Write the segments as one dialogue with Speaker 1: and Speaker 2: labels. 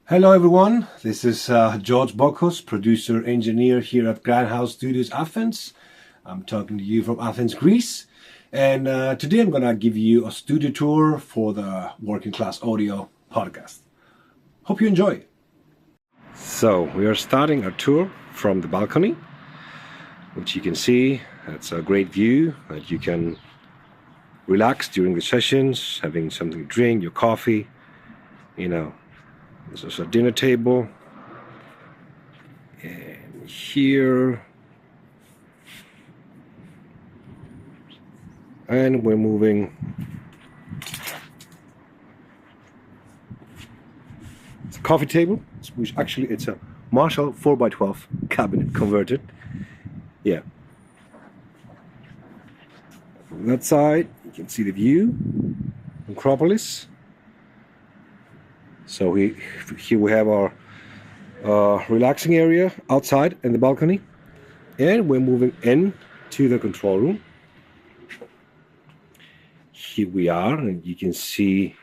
Speaker 1: Hello everyone, this is George Bokos, producer engineer here at Grindhouse Studios Athens. I'm talking to you from Athens, Greece, and today I'm gonna give you a studio tour for the Working Class Audio podcast. Hope you enjoy. So we are starting our tour from the balcony, which you can see. It's a great view that you can relax during the sessions, having something to drink, your coffee, This is a dinner table, and here, and we're moving. It's a coffee table, which actually it's a Marshall 4x12 cabinet converted. Yeah. From that side, you can see the view, Acropolis. So here we have our relaxing area outside in the balcony, and we're moving in to the control room. Here we are, and you can see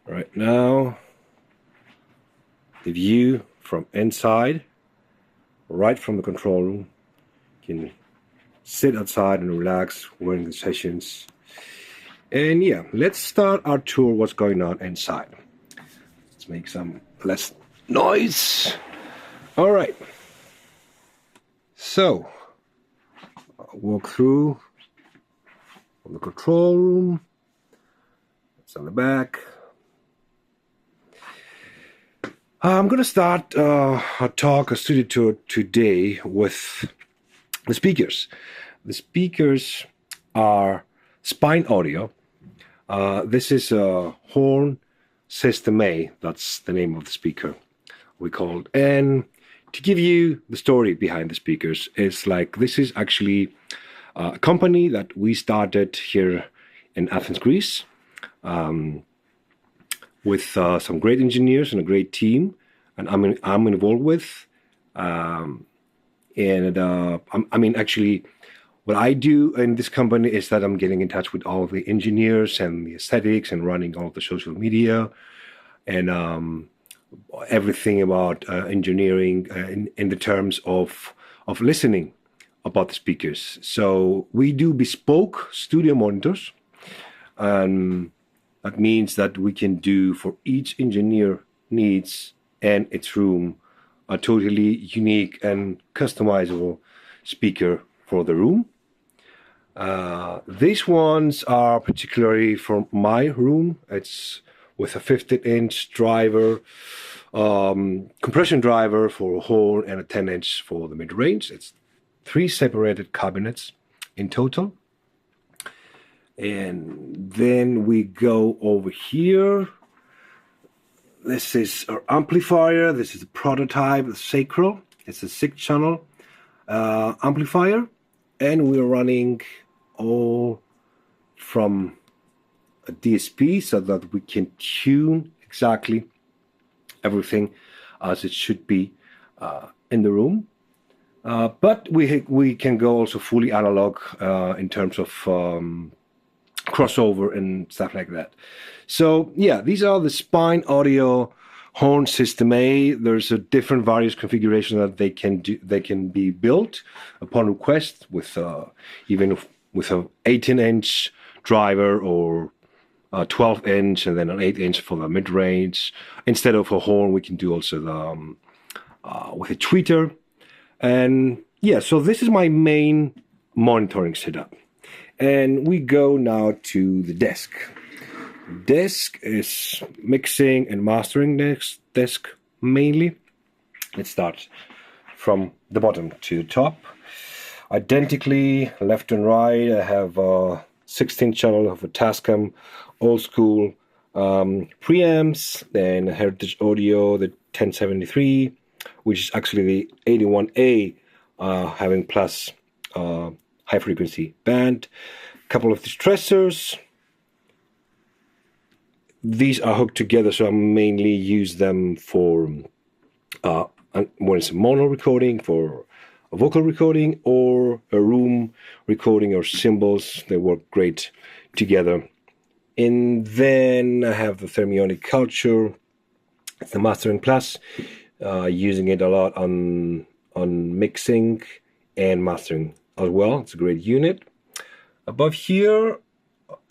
Speaker 1: right now the view from inside, right from the control room. You can sit outside and relax during the sessions. And yeah, let's start our tour. What's going on inside? Let's make some less noise. All right. So, I'll walk through from the control room. It's on the back. I'm going to start a studio tour today with the speakers. The speakers are Spine Audio. This is a horn System A, that's the name of the speaker we called. And to give you the story behind the speakers, it's like this is actually a company that we started here in Athens, Greece, with some great engineers and a great team, and I'm involved with. Actually, what I do in this company is that I'm getting in touch with all the engineers and the aesthetics and running all the social media and everything about engineering in the terms of listening about the speakers. So we do bespoke studio monitors, and that means that we can do for each engineer needs and its room a totally unique and customizable speaker for the room. These ones are particularly for my room. It's with a 15-inch driver, compression driver for a horn, and a 10-inch for the mid-range. It's 3 separated cabinets in total. And then we go over here. This is our amplifier. This is a prototype, the Sacral. It's a 6-channel amplifier. And we're running all from a DSP so that we can tune exactly everything as it should be in the room. But we can go also fully analog in terms of crossover and stuff like that. So yeah, these are the Spine Audio horn System A. There's a different various configuration that they can do. They can be built upon request with even with an 18-inch driver or a 12-inch and then an 8-inch for the mid-range. Instead of a horn, we can do also the with a tweeter. And yeah, so this is my main monitoring setup. And we go now to the desk. Desk is mixing and mastering desk mainly. Let's start from the bottom to the top. Identically, left and right, I have a 16-channel of a Tascam old school preamps, then Heritage Audio, the 1073, which is actually the 81A, having plus high frequency band, a couple of distressors. These are hooked together, so I mainly use them for when it's a mono recording, for a vocal recording, or a room recording, or cymbals. They work great together. And then I have the Thermionic Culture It's the Mastering Plus, using it a lot on mixing and mastering as well. It's a great unit. Above here,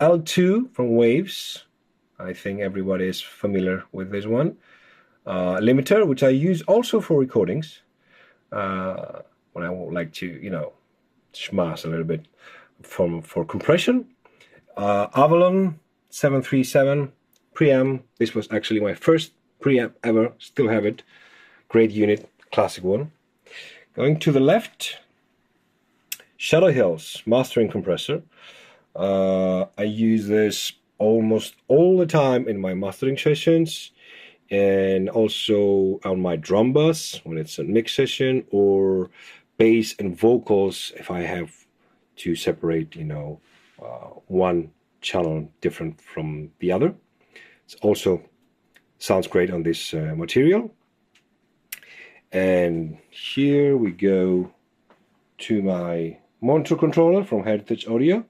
Speaker 1: L2 from Waves. I think everybody is familiar with this one. Limiter, which I use also for recordings. When I would like to, schmash a little bit for compression. Avalon 737 preamp. This was actually my first preamp ever. Still have it. Great unit, classic one. Going to the left, Shadow Hills mastering compressor. I use this almost all the time in my mastering sessions, and also on my drum bus when it's a mix session, or bass and vocals if I have to separate, one channel different from the other. It also sounds great on this material. And here we go to my monitor controller from Heritage Audio,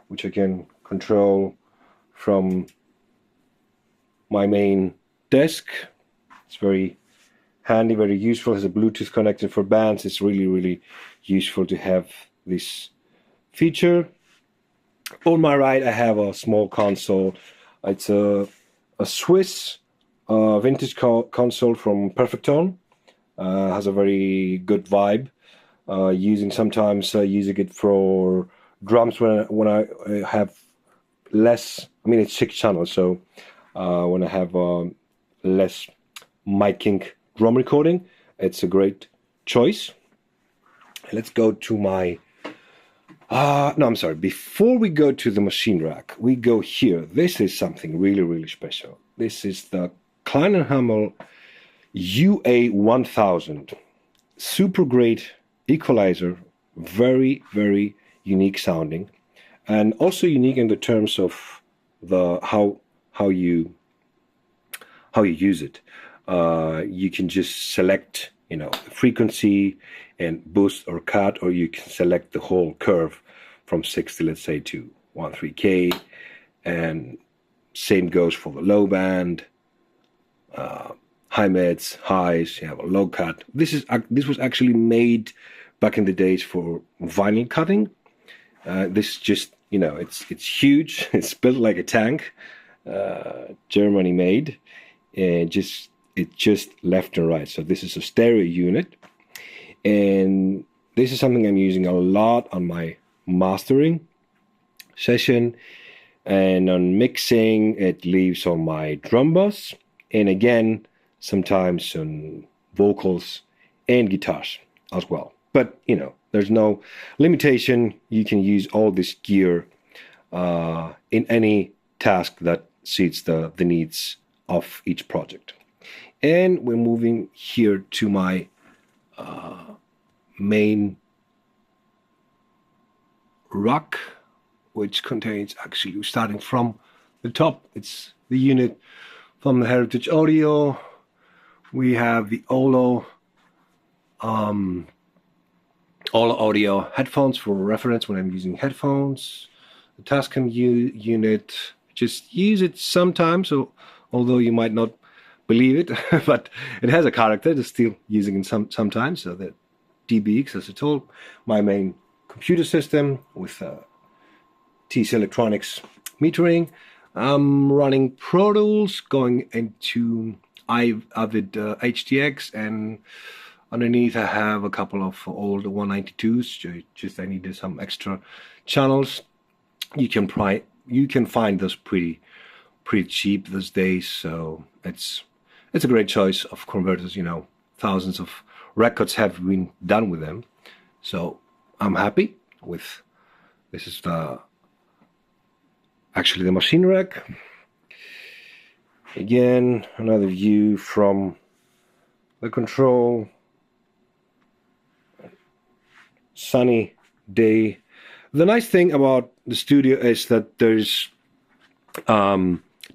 Speaker 1: which I can control from my main desk. It's very handy, very useful. It has a Bluetooth connector for bands. It's really, really useful to have this feature. On my right, I have a small console. It's a Swiss vintage console from Perfectone. Has a very good vibe. Sometimes using it for drums when I have less. I mean, it's 6 channels, so when I have less miking drum recording, it's a great choice. Let's go to my. No, I'm sorry. Before we go to the machine rack, we go here. This is something really, really special. This is the Klein & Hamel UA1000. Super great equalizer. Very, very unique sounding. And also unique in the terms of the how you use it. You can just select, frequency and boost or cut, or you can select the whole curve from 60, let's say, to 13K, and same goes for the low band, high mids, highs. You have a low cut. This was actually made back in the days for vinyl cutting. This just, it's huge. It's built like a tank, Germany made, and it's just left and right. So this is a stereo unit, and this is something I'm using a lot on my mastering session, and on mixing it leaves on my drum bus, and again sometimes on vocals and guitars as well. But there's no limitation. You can use all this gear in any task that suits the needs of each project. And we're moving here to my main rack, which contains, actually, starting from the top, it's the unit from the Heritage Audio. We have the Olo Audio headphones for reference when I'm using headphones. The Tascam unit, just use it sometimes, so although you might not believe it, but it has a character, just still using it sometimes. So the DBX, as I told, my main computer system with TC Electronics metering. I'm running Pro Tools, going into Avid HTX, and underneath I have a couple of old 192s. Just I needed some extra channels. You can find those pretty cheap these days. So it's a great choice of converters. Thousands of records have been done with them. So I'm happy with this. Is actually the machine rack. Again, another view from the control. Sunny day. The nice thing about the studio is that there's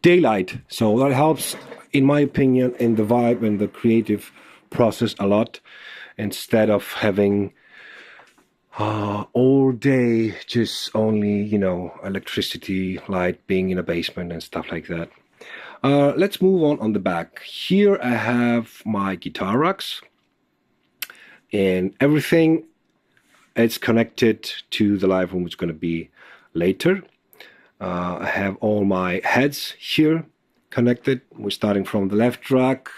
Speaker 1: daylight, so that helps, in my opinion, in the vibe and the creative process a lot, instead of having all day just only electricity, light, being in a basement and stuff like that. Let's move on the back. Here I have my guitar racks, and everything is connected to the live room, which is going to be later. I have all my heads here connected. We're starting from the left rack.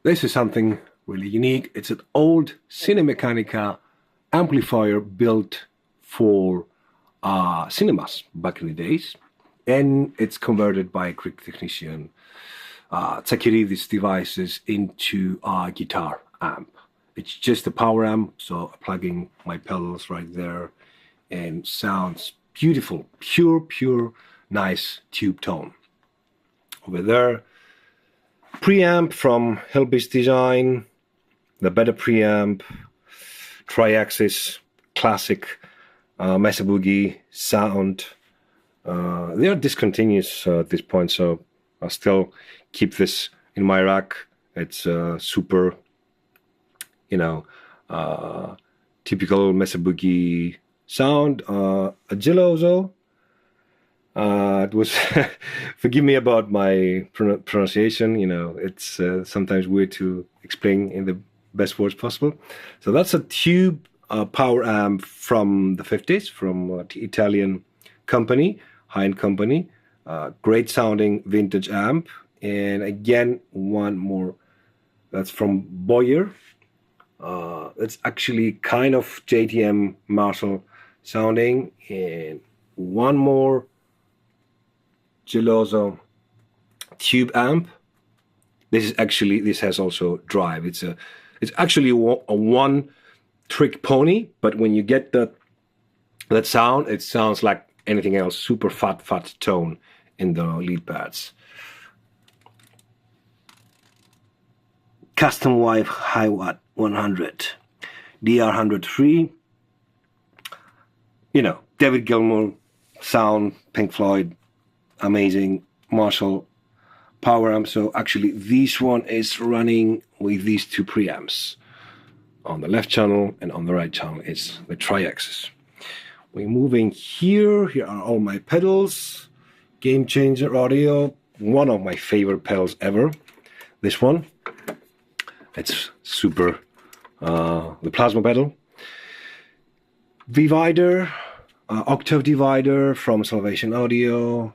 Speaker 1: This is something really unique. It's an old Cinemecanica amplifier built for cinemas back in the days, and it's converted by a Greek technician, Tsakiridis devices, into a guitar amp. It's just a power amp, so I'm plugging my pedals right there, and sounds beautiful, pure, nice tube tone. Over there, preamp from Hellbeast Design, the better preamp, tri-axis, classic Mesa Boogie sound. They are discontinuous at this point, so I'll still keep this in my rack. It's super, typical Mesa Boogie sound. A Geloso. It was, forgive me about my pronunciation, it's sometimes weird to explain in the best words possible. So that's a tube power amp from the 50s, from an Italian company, high-end company, great sounding vintage amp. And again, one more, that's from Boyer. It's actually kind of JTM Marshall sounding. And one more Geloso tube amp. This has also drive. It's actually a one trick pony, but when you get that sound, it sounds like anything else. Super fat tone in the lead pads. Custom Wife High Watt 100 DR103. David Gilmour sound, Pink Floyd. Amazing Marshall power amp. So actually this one is running with these two preamps. On the left channel and on the right channel is the tri-axis. We're moving here. Here are all my pedals. Game Changer Audio. One of my favorite pedals ever. This one. It's super. The plasma pedal. Divider. Octave divider from Salvation Audio.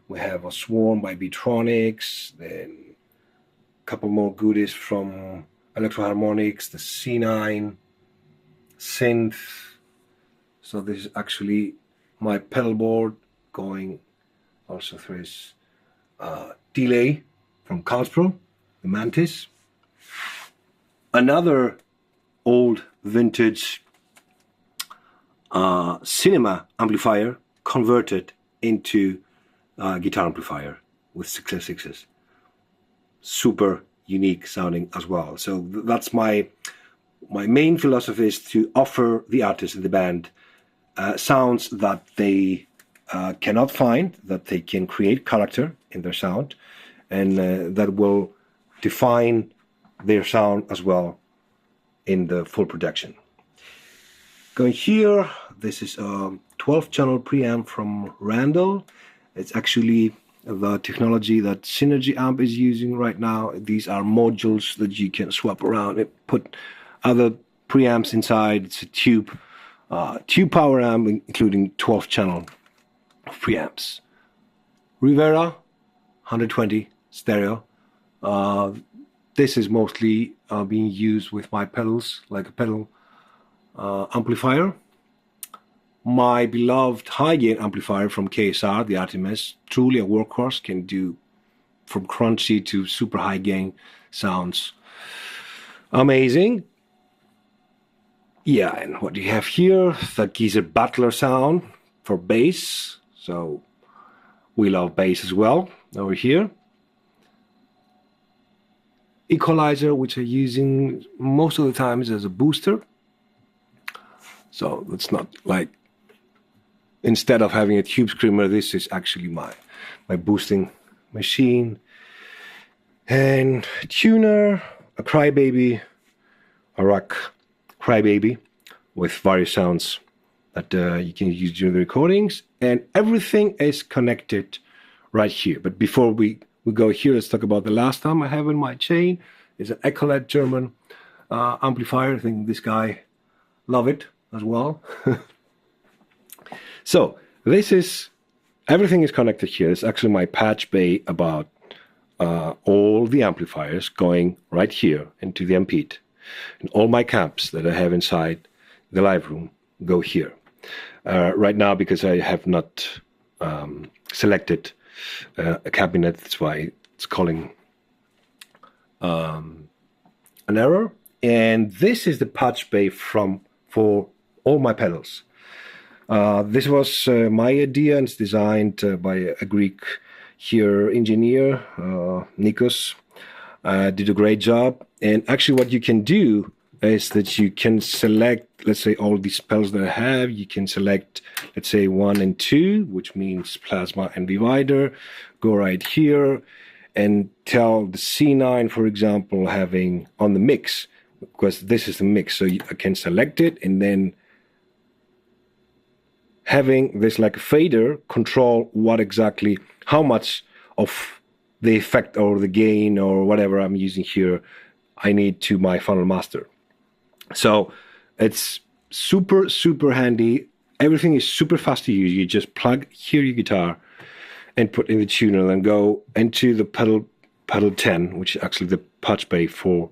Speaker 1: We have a Swarm by Beatronics, then a couple more goodies from Electro Harmonics, the C9 synth. So this is actually my pedal board going also through his delay from Carlsbro, the Mantis. Another old vintage cinema amplifier converted into guitar amplifier with 606s. Super unique sounding as well. So that's my main philosophy, is to offer the artist and the band sounds that they cannot find, that they can create character in their sound, and that will define their sound as well in the full production. Going here, this is a 12-channel preamp from Randall. It's actually the technology that Synergy Amp is using right now. These are modules that you can swap around and put other preamps inside. It's a tube power amp, including 12-channel preamps. Rivera 120 stereo. This is mostly being used with my pedals, like a pedal amplifier. My beloved high-gain amplifier from KSR, the Artemis, truly a workhorse, can do from crunchy to super high-gain sounds. Amazing. Yeah, and what do you have here? The Geezer Butler sound for bass. So we love bass as well over here. Equalizer, which I'm using most of the times as a booster. So it's not like, instead of having a tube screamer, this is actually my boosting machine. And tuner, a Crybaby, a Rock Crybaby with various sounds that you can use during the recordings. And everything is connected right here. But before we go here, let's talk about the last time I have in my chain. It's an Ecolab German amplifier. I think this guy love it as well. So this is, everything is connected here. It's actually my patch bay about all the amplifiers going right here into the Ampede. And all my camps that I have inside the live room go here. Right now, because I have not selected a cabinet, that's why it's calling an error. And this is the patch bay for all my pedals. This was my idea, and it's designed by a Greek here engineer, Nikos. Did a great job. And actually what you can do is that you can select, let's say, all these pedals that I have. You can select, let's say, 1 and 2, which means plasma and divider. Go right here and tell the C9, for example, having on the mix, because this is the mix. So I can select it, and then having this like a fader control what exactly, how much of the effect or the gain or whatever I'm using here I need to my final master. So it's super, super handy. Everything is super fast to use. You just plug here your guitar and put in the tuner, and then go into the pedal 10, which is actually the patch bay for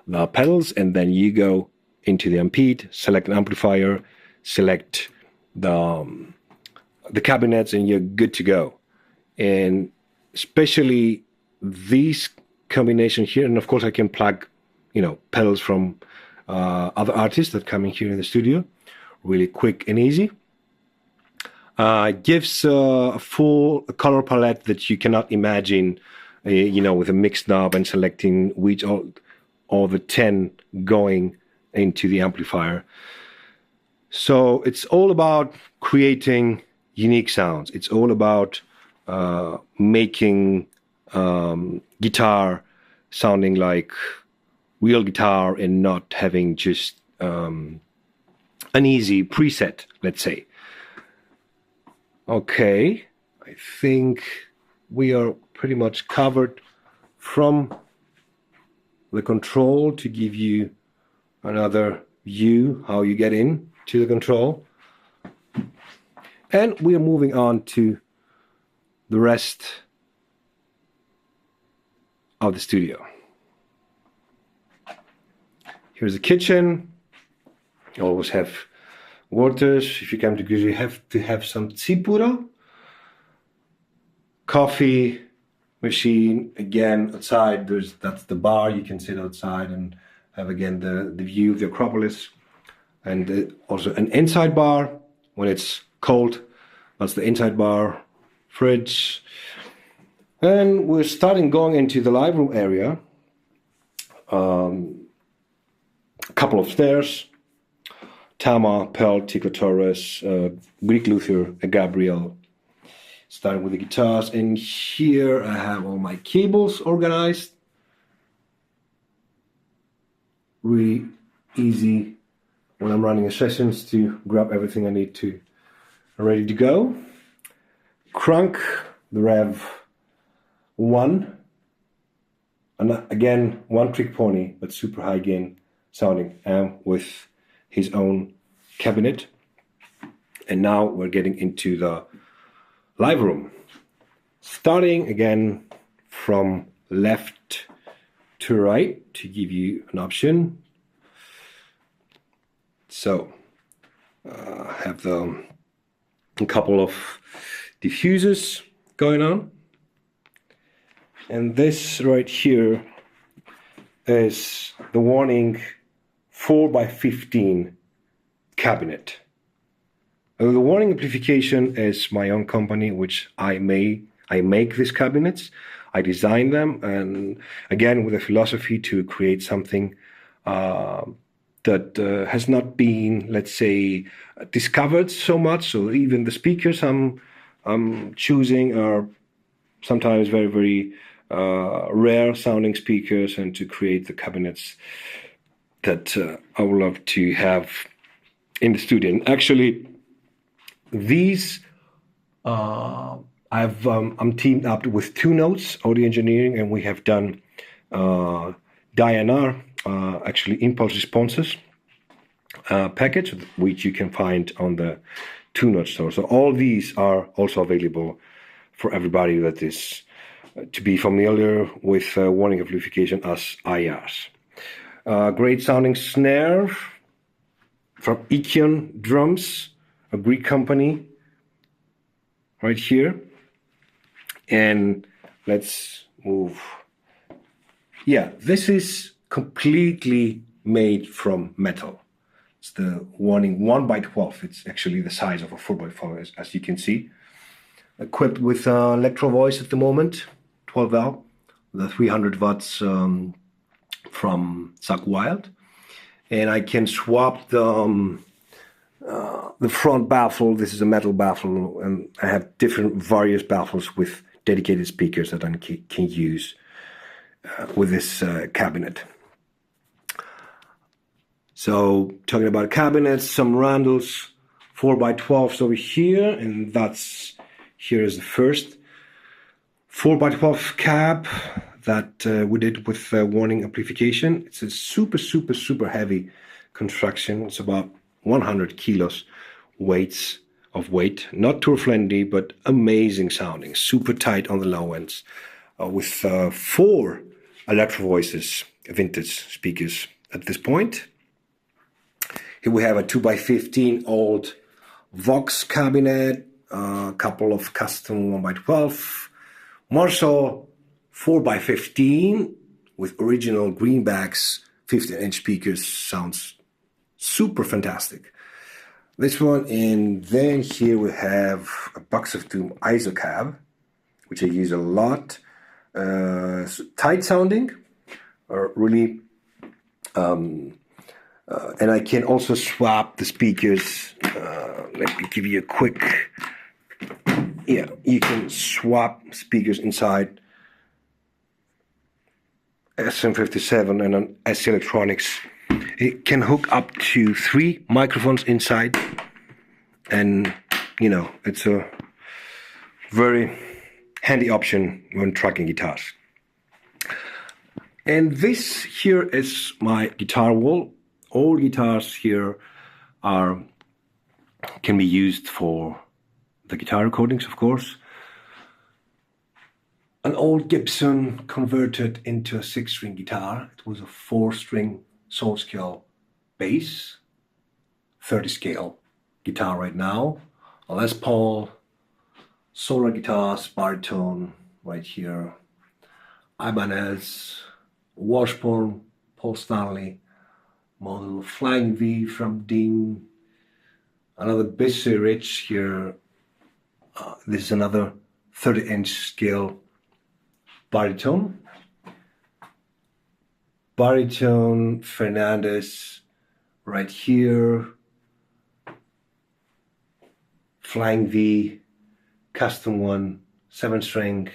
Speaker 1: the pedals, and then you go into the Ampede, select an amplifier, select the cabinets, and you're good to go. And especially these combinations here, and of course I can plug, pedals from other artists that come in here in the studio, really quick and easy. Gives a full color palette that you cannot imagine, with a mix knob and selecting which all the 10 going into the amplifier. So it's all about creating unique sounds. It's all about making guitar sounding like real guitar and not having just an easy preset, let's say. Okay, I think we are pretty much covered from the control to give you another view how you get in to the control. And we are moving on to the rest of the studio. Here's the kitchen. You always have waters. If you come to Greece, you have to have some tsipura. Coffee machine. Again, outside, that's the bar. You can sit outside and have, again, the view of the Acropolis. And also an inside bar when it's cold. That's the inside bar. Fridge. And we're starting going into the live room area. A couple of stairs. Tama, Pearl, Tico Torres, Greek Luther, Gabriel. Starting with the guitars. And here I have all my cables organized. Really easy when I'm running a sessions to grab everything I need to ready to go. Crunk, the Rev 1. And again, one trick pony, but super high gain sounding amp with his own cabinet. And now we're getting into the live room. Starting again from left to right to give you an option. So have a couple of diffusers going on. And this right here is the Warning 4x15 cabinet. The Warning Amplification is my own company, which I make these cabinets. I design them, and again with a philosophy to create something that has not been, let's say, discovered so much. So even the speakers I'm choosing are sometimes very, very rare sounding speakers, and to create the cabinets that I would love to have in the studio. And actually, these I'm teamed up with Two Notes Audio Engineering, and we have done DNR, actually impulse responses package, which you can find on the Two Notes store. So all these are also available for everybody that is to be familiar with warning amplification as IRs. Great sounding snare from Ikion Drums, a Greek company, right here. And let's move. Yeah, this is completely made from metal. It's the warning 1x12. It's actually the size of a 4x4, as you can see. Equipped with electro voice at the moment, 12 valve, the 300 watts from Zach Wild. And I can swap the front baffle. This is a metal baffle, and I have different various baffles with dedicated speakers that I can use with this cabinet. So talking about cabinets, some Randalls 4x12s over here, and here is the first 4x12 cab that we did with warning amplification. It's a super heavy construction. It's about 100 kilos weight, not too friendly, but amazing sounding, super tight on the low ends, with 4 electro voices, vintage speakers at this point. Here we have a 2x15 old Vox cabinet, a couple of custom 1x12, Marshall 4x15 with original greenbacks, 15-inch speakers. Sounds super fantastic. This one, and then here we have a Box of Doom ISO cab, which I use a lot. Tight sounding, really, and I can also swap the speakers. Let me give you a quick. Yeah, you can swap speakers inside SM57 and an SC Electronics. It can hook up to 3 microphones inside, and it's a very handy option when tracking guitars. And this here is my guitar wall. All guitars here can be used for the guitar recordings, of course. An old Gibson converted into a 6-string guitar. It was a 4-string soul scale bass, 30 scale guitar right now. A Les Paul, solar guitars, baritone right here. Ibanez, Washburn, Paul Stanley, model Flying V from Dean. Another Bissey Rich here. This is another 30-inch scale baritone. Baritone Fernandez right here. Flying V, custom one, 7-string,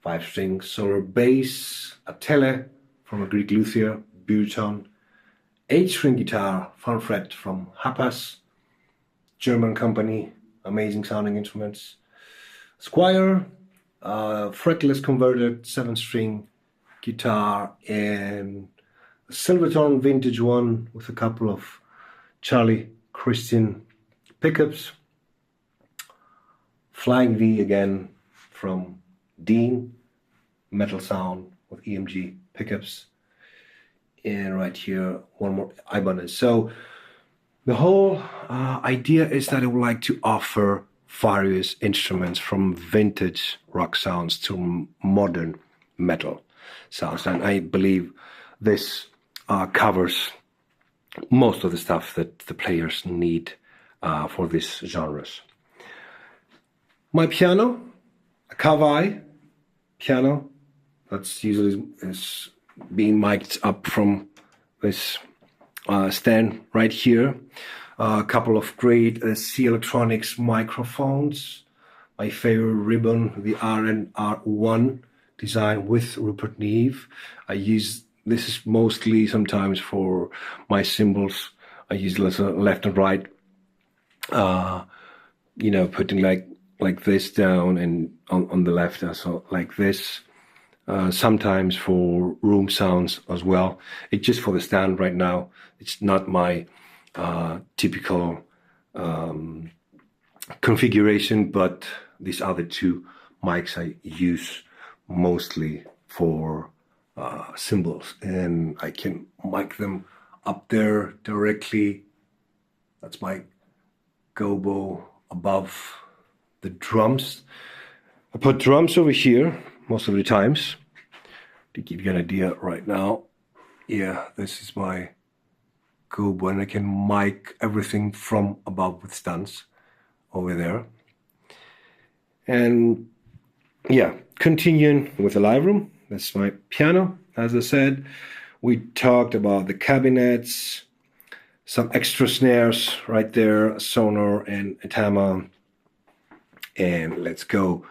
Speaker 1: 5-string solar bass. A Tele from a Greek luthier, Buton. 8-string guitar, Fanfret from Hapas, German company, amazing sounding instruments. Squire, fretless converted 7-string guitar, and a Silvertone vintage one with a couple of Charlie Christian pickups. Flying V again from Dean, metal sound with EMG pickups. And right here, one more Ibanez. So the whole idea is that I would like to offer various instruments from vintage rock sounds to modern metal sounds. And I believe this covers most of the stuff that the players need for these genres. My piano, a Kawai piano, that's usually is being mic'd up from this stand right here. A couple of great C Electronics microphones. My favorite ribbon, the RNR1 design with Rupert Neve. This is mostly sometimes for my cymbals. I use it as a left and right, putting like like this down, and on the left also like this. Sometimes for room sounds as well. It's just for the stand right now. It's not my typical configuration, but these other two mics I use mostly for cymbals, and I can mic them up there directly. That's my gobo above the drums. I put drums over here most of the times to give you an idea right now. Yeah, this is my gobo, and I can mic everything from above with stands over there. And yeah, continuing with the live room, that's my piano. As I said, we talked about the cabinets, some extra snares right there, a sonar and a tama. And let's go.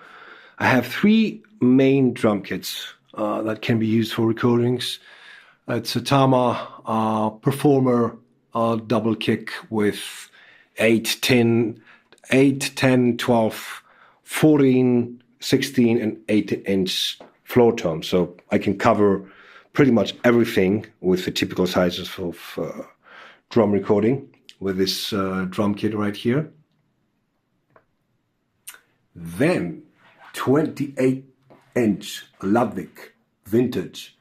Speaker 1: I have 3 main drum kits that can be used for recordings. It's a tama performer double kick with 8, 10, 12, 14, 16, and 18-inch floor tom. So I can cover pretty much everything with the typical sizes of drum recording with this drum kit right here. Then 28-inch Ludwig vintage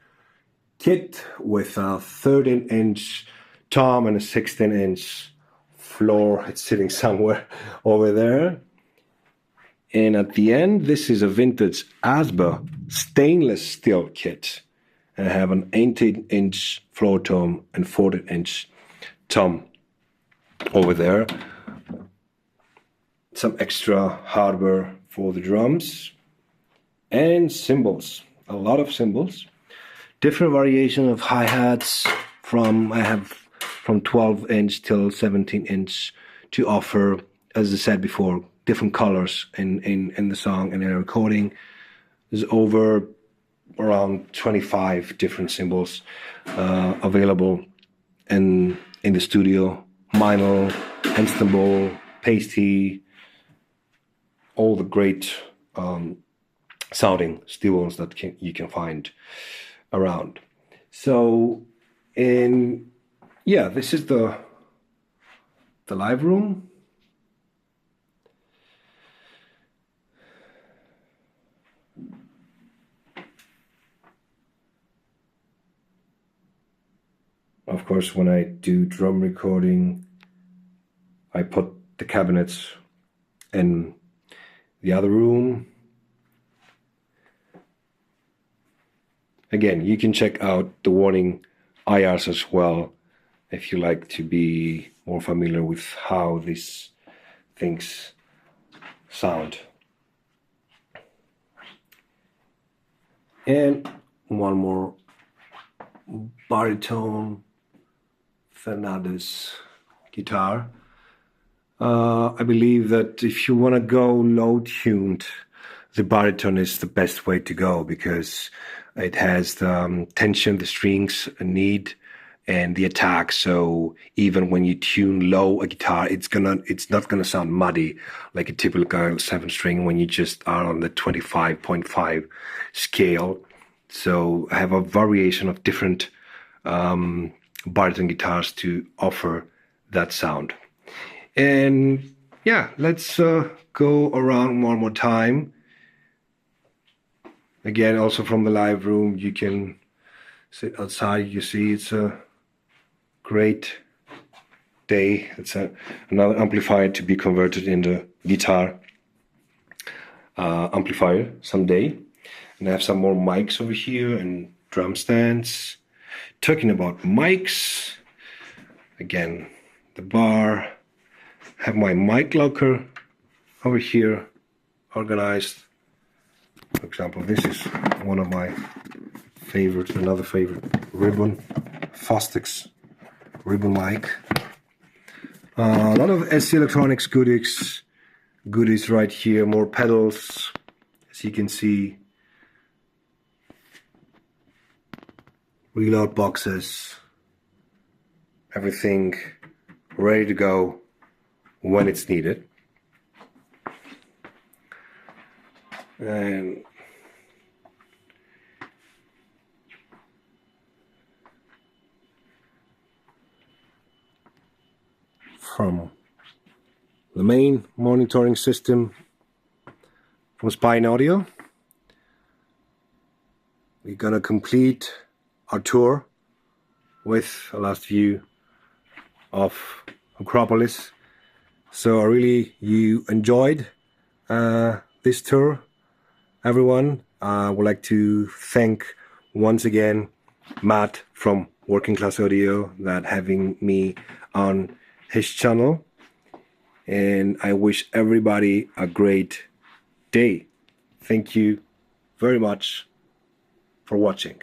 Speaker 1: kit with a 13-inch tom and a 16-inch floor. It's sitting somewhere over there. And at the end, this is a vintage Asba stainless steel kit. And I have an 18-inch floor tom and 14-inch tom over there. Some extra hardware for the drums and cymbals. A lot of cymbals. Different variation of hi-hats I have from 12-inch till 17-inch to offer, as I said before, different colors in the song and in the recording. There's over around 25 different cymbals available in the studio. Meinl, Istanbul, Pasty, all the great sounding steel ones that you can find around. So, this is the live room. Of course, when I do drum recording, I put the cabinets in the other room. Again, you can check out the warning IRs as well if you like to be more familiar with how these things sound. And one more baritone Fernandez guitar. I believe that if you want to go low-tuned, the baritone is the best way to go because it has the tension the strings need and the attack. So even when you tune low a guitar, it's not gonna sound muddy like a typical 7-string when you just are on the 25.5 scale. So I have a variation of different baritone guitars to offer that sound. And yeah, let's go around one more time. Again, also from the live room, you can sit outside. You see, it's a great day. It's another amplifier to be converted into guitar amplifier someday. And I have some more mics over here and drum stands. Talking about mics, again, the bar. Have my mic locker over here organized. For example, this is one of my favorites, another favorite, ribbon, Fostix ribbon mic. A lot of SC Electronics goodies right here, more pedals, as you can see. Reload boxes, everything ready to go when it's needed. And from the main monitoring system from Spine Audio, we're gonna complete our tour with a last view of Acropolis. So I really you enjoyed this tour, everyone. I would like to thank once again Matt from Working Class Audio that having me on his channel, and I wish everybody a great day. Thank you very much for watching.